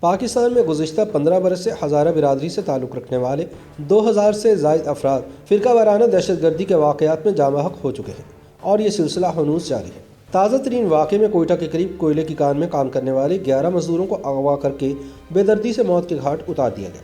پاکستان میں گزشتہ 15 برس سے ہزارہ برادری سے تعلق رکھنے والے 2000 سے زائد افراد فرقہ وارانہ دہشت گردی کے واقعات میں جاں بحق ہو چکے ہیں اور یہ سلسلہ ہنوز جاری ہے۔ تازہ ترین واقعے میں کوئٹہ کے قریب کوئلے کی کان میں کام کرنے والے 11 مزدوروں کو اغوا کر کے بے دردی سے موت کے گھاٹ اتار دیا گیا۔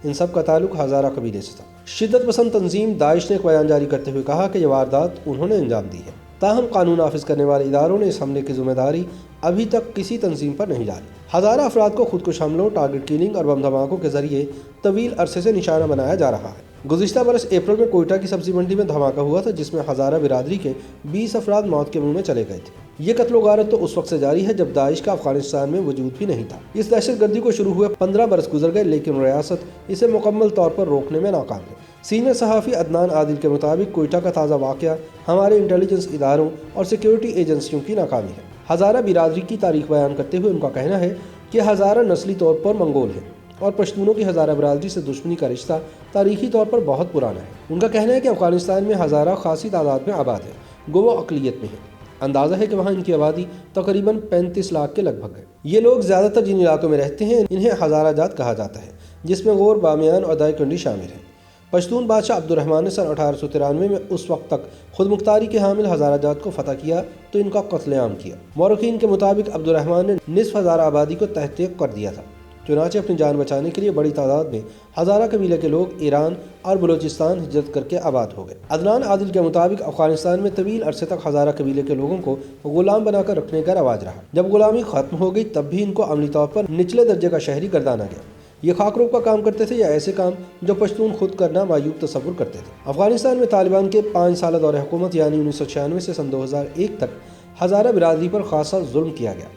ان سب کا تعلق ہزارہ قبیلے سے تھا۔ شدت پسند تنظیم داعش نے ایک بیان جاری کرتے ہوئے کہا کہ یہ واردات انہوں نے انجام دی ہے، تاہم قانون نافذ کرنے والے اداروں نے اس حملے کی ذمہ داری ابھی تک کسی تنظیم پر نہیں ڈالی۔ ہزارہ افراد کو خودکش حملوں، ٹارگٹ کلنگ اور بم دھماکوں کے ذریعے طویل عرصے سے نشانہ بنایا جا رہا ہے۔ گزشتہ برس اپریل میں کوئٹہ کی سبزی منڈی میں دھماکہ ہوا تھا جس میں ہزارہ برادری کے 20 افراد موت کے منہ میں چلے گئے تھے۔ یہ قتل و غارت تو اس وقت سے جاری ہے جب داعش کا افغانستان میں وجود بھی نہیں تھا۔ اس دہشت گردی کو شروع ہوئے 15 برس گزر گئے لیکن ریاست اسے مکمل طور پر روکنے میں ناکام ہے۔ سینئر صحافی عدنان عادل کے مطابق کوئٹہ کا تازہ واقعہ ہمارے انٹیلیجنس اداروں اور سیکیورٹی ایجنسیوں کی ناکامی ہے۔ ہزارہ برادری کی تاریخ بیان کرتے ہوئے ان کا کہنا ہے کہ ہزارہ نسلی طور پر منگول ہے اور پشتونوں کی ہزارہ برادری سے دشمنی کا رشتہ تاریخی طور پر بہت پرانا ہے۔ ان کا کہنا ہے کہ افغانستان میں ہزارہ خاصی تعداد میں آباد ہے، گو وہ اقلیت میں ہے۔ اندازہ ہے کہ وہاں ان کی آبادی تقریباً 35 لاکھ کے لگ بھگ ہے۔ یہ لوگ زیادہ تر جن علاقوں میں رہتے ہیں انہیں ہزارہ جات کہا جاتا ہے، جس میں غور، بامیان اور دائی کنڈی شامل ہیں۔ پشتون بادشاہ عبد الرحمن نے سن 1893 میں اس وقت تک خود مختاری کے حامل ہزارہ جات کو فتح کیا تو ان کا قتل عام کیا۔ مورخین کے مطابق عبد الرحمن نے نصف ہزارہ آبادی کو تحقیق کر دیا تھا، چنانچہ اپنی جان بچانے کے لیے بڑی تعداد میں ہزارہ قبیلے کے لوگ ایران اور بلوچستان ہجرت کر کے آباد ہو گئے۔ عدنان عادل کے مطابق افغانستان میں طویل عرصے تک ہزارہ قبیلے کے لوگوں کو غلام بنا کر رکھنے کا رواج رہا۔ جب غلامی ختم ہو گئی تب بھی ان کو عملی طور پر نچلے درجے کا شہری گردانا گیا۔ یہ خاکروب کا کام کرتے تھے یا ایسے کام جو پشتون خود کرنا معیوب تصور کرتے تھے۔ افغانستان میں طالبان کے 5 سالہ دور حکومت یعنی 1996 سے سن 2001 تک ہزارہ برادری پر خاصا ظلم کیا گیا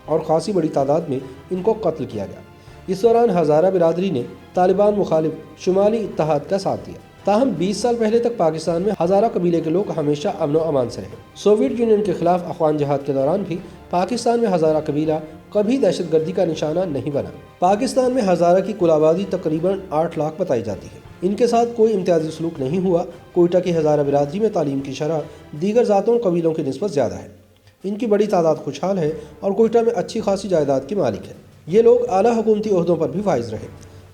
اور خاصی بڑی تعداد میں ان کو قتل کیا گیا۔ اس دوران ہزارہ برادری نے طالبان مخالف شمالی اتحاد کا ساتھ دیا، تاہم 20 سال پہلے تک پاکستان میں ہزارہ قبیلے کے لوگ ہمیشہ امن و امان سے رہے۔ سوویت یونین کے خلاف افغان جہاد کے دوران بھی پاکستان میں ہزارہ قبیلہ کبھی دہشت گردی کا نشانہ نہیں بنا۔ پاکستان میں ہزارہ کی کل آبادی تقریباً 8 لاکھ بتائی جاتی ہے۔ ان کے ساتھ کوئی امتیازی سلوک نہیں ہوا۔ کوئٹہ کی ہزارہ برادری میں تعلیم کی شرح دیگر ذاتوں اور قبیلوں کی نسبت زیادہ ہے۔ ان کی بڑی تعداد خوشحال ہے اور کوئٹہ میں اچھی خاصی جائیداد کی مالک ہے۔ یہ لوگ اعلیٰ حکومتی عہدوں پر بھی فائز رہے۔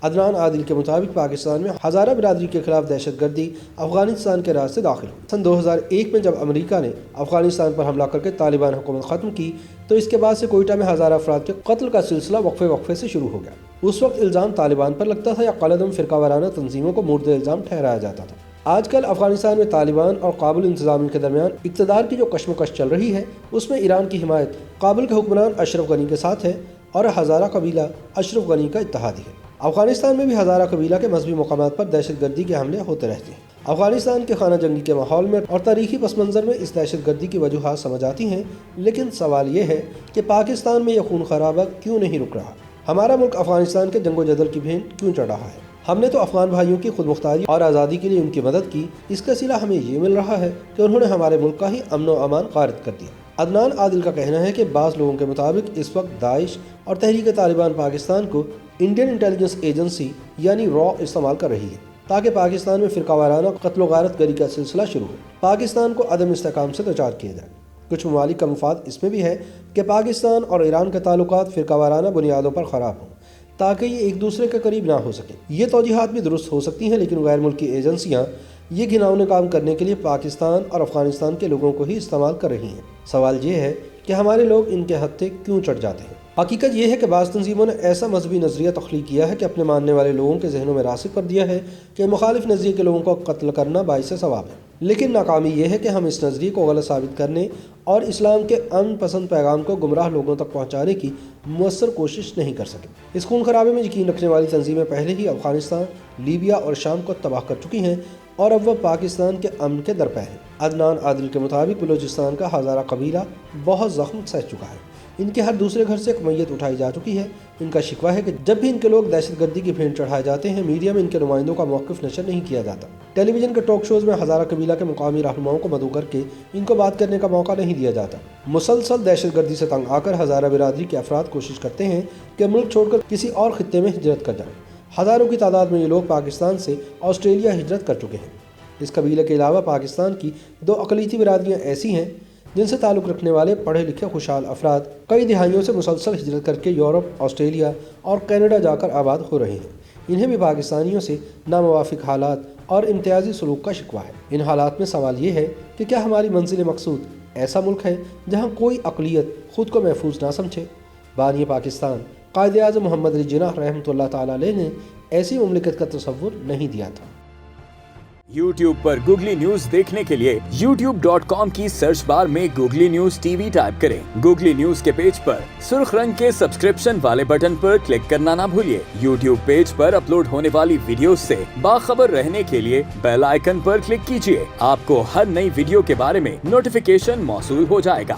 عدنان عادل کے مطابق پاکستان میں ہزارہ برادری کے خلاف دہشت گردی افغانستان کے راز سے داخل ہوئی۔ سن 2001 میں جب امریکہ نے افغانستان پر حملہ کر کے طالبان حکومت ختم کی تو اس کے بعد سے کوئٹہ میں ہزارہ افراد کے قتل کا سلسلہ وقفے سے شروع ہو گیا۔ اس وقت الزام طالبان پر لگتا تھا یا قلعدم فرقہ وارانہ تنظیموں کو مورد الزام ٹھہرایا جاتا تھا۔ آج کل افغانستان میں طالبان اور کابل انتظامیہ کے درمیان اقتدار کی جو کشمکش چل رہی ہے اس میں ایران کی حمایت کابل کے حکمران اشرف غنی کے ساتھ ہے اور ہزارہ قبیلہ اشرف غنی کا اتحادی ہے۔ افغانستان میں بھی ہزارہ قبیلہ کے مذہبی مقامات پر دہشت گردی کے حملے ہوتے رہتے ہیں۔ افغانستان کے خانہ جنگی کے ماحول میں اور تاریخی پس منظر میں اس دہشت گردی کی وجوہات سمجھ آتی ہیں، لیکن سوال یہ ہے کہ پاکستان میں یہ خون خرابہ کیوں نہیں رک رہا؟ ہمارا ملک افغانستان کے جنگ و جدل کی بھین کیوں چڑھ رہا ہے؟ ہم نے تو افغان بھائیوں کی خود مختاری اور آزادی کے لیے ان کی مدد کی، اس کا صلہ ہمیں یہ مل رہا ہے کہ انہوں نے ہمارے ملک کا ہی امن و امان غارت کر دیا۔ عدنان عادل کا کہنا ہے کہ بعض لوگوں کے مطابق اس وقت داعش اور تحریک طالبان پاکستان کو انڈین انٹیلیجنس ایجنسی یعنی را استعمال کر رہی ہے تاکہ پاکستان میں فرقہ وارانہ قتل و غارت گری کا سلسلہ شروع ہو، پاکستان کو عدم استحکام سے دوچار کیا جائے۔ کچھ ممالک کا مفاد اس میں بھی ہے کہ پاکستان اور ایران کے تعلقات فرقہ وارانہ بنیادوں پر خراب ہوں تاکہ یہ ایک دوسرے کے قریب نہ ہو سکیں۔ یہ توجیہات بھی درست ہو سکتی ہیں لیکن غیر ملکی ایجنسیاں یہ گھناؤنے کام کرنے کے لیے پاکستان اور افغانستان کے لوگوں کو ہی استعمال کر رہی ہیں۔ سوال یہ ہے کہ ہمارے لوگ ان کے ہتھے کیوں چڑھ جاتے ہیں؟ حقیقت یہ ہے کہ بعض تنظیموں نے ایسا مذہبی نظریہ تخلیق کیا ہے کہ اپنے ماننے والے لوگوں کے ذہنوں میں راسخ کر دیا ہے کہ مخالف نظریے کے لوگوں کو قتل کرنا باعث ثواب ہے، لیکن ناکامی یہ ہے کہ ہم اس نظریے کو غلط ثابت کرنے اور اسلام کے امن پسند پیغام کو گمراہ لوگوں تک پہنچانے کی مؤثر کوشش نہیں کر سکے۔ اس خون خرابے میں یقین رکھنے والی تنظیمیں پہلے ہی افغانستان، لیبیا اور شام کو تباہ کر چکی ہیں اور اب وہ پاکستان کے امن کے درپے ہیں۔ عدنان عادل کے مطابق بلوچستان کا ہزارہ قبیلہ بہت زخم سہ چکا ہے۔ ان کے ہر دوسرے گھر سے ایک میت اٹھائی جا چکی ہے۔ ان کا شکوہ ہے کہ جب بھی ان کے لوگ دہشت گردی کی بھینٹ چڑھائے جاتے ہیں میڈیا میں ان کے نمائندوں کا موقف نشر نہیں کیا جاتا۔ ٹیلی ویژن کے ٹاک شوز میں ہزارہ قبیلہ کے مقامی رہنماؤں کو مدعو کر کے ان کو بات کرنے کا موقع نہیں دیا جاتا۔ مسلسل دہشت گردی سے تنگ آ کر ہزارہ برادری کے افراد کوشش کرتے ہیں کہ ملک چھوڑ کر کسی اور خطے میں ہجرت کر جائیں۔ ہزاروں کی تعداد میں یہ لوگ پاکستان سے آسٹریلیا ہجرت کر چکے ہیں۔ اس قبیلے کے علاوہ پاکستان کی 2 اقلیتی برادریاں ایسی ہیں جن سے تعلق رکھنے والے پڑھے لکھے خوشحال افراد کئی دہائیوں سے مسلسل ہجرت کر کے یورپ، آسٹریلیا اور کینیڈا جا کر آباد ہو رہے ہیں۔ انہیں بھی پاکستانیوں سے ناموافق حالات اور امتیازی سلوک کا شکوہ ہے۔ ان حالات میں سوال یہ ہے کہ کیا ہماری منزل مقصود ایسا ملک ہے جہاں کوئی اقلیت خود کو محفوظ نہ سمجھے؟ بانی پاکستان قائد اعظم محمد علی جناح رحمۃ اللہ تعالیٰ علیہ نے ایسی مملکت کا تصور نہیں دیا تھا۔ YouTube پر گوگلی نیوز دیکھنے کے لیے youtube.com کی سرچ بار میں googly news T V type کریں۔ گوگلی نیوز کے پیج پر سرخ رنگ کے سبسکرپشن والے بٹن پر کلک کرنا نہ بھولیے۔ YouTube پیج پر اپلوڈ ہونے والی ویڈیوز سے باخبر رہنے کے لیے بیل آئیکن پر کلک کیجیے۔ آپ کو ہر نئی ویڈیو کے بارے میں نوٹیفیکیشن موصول ہو جائے گا۔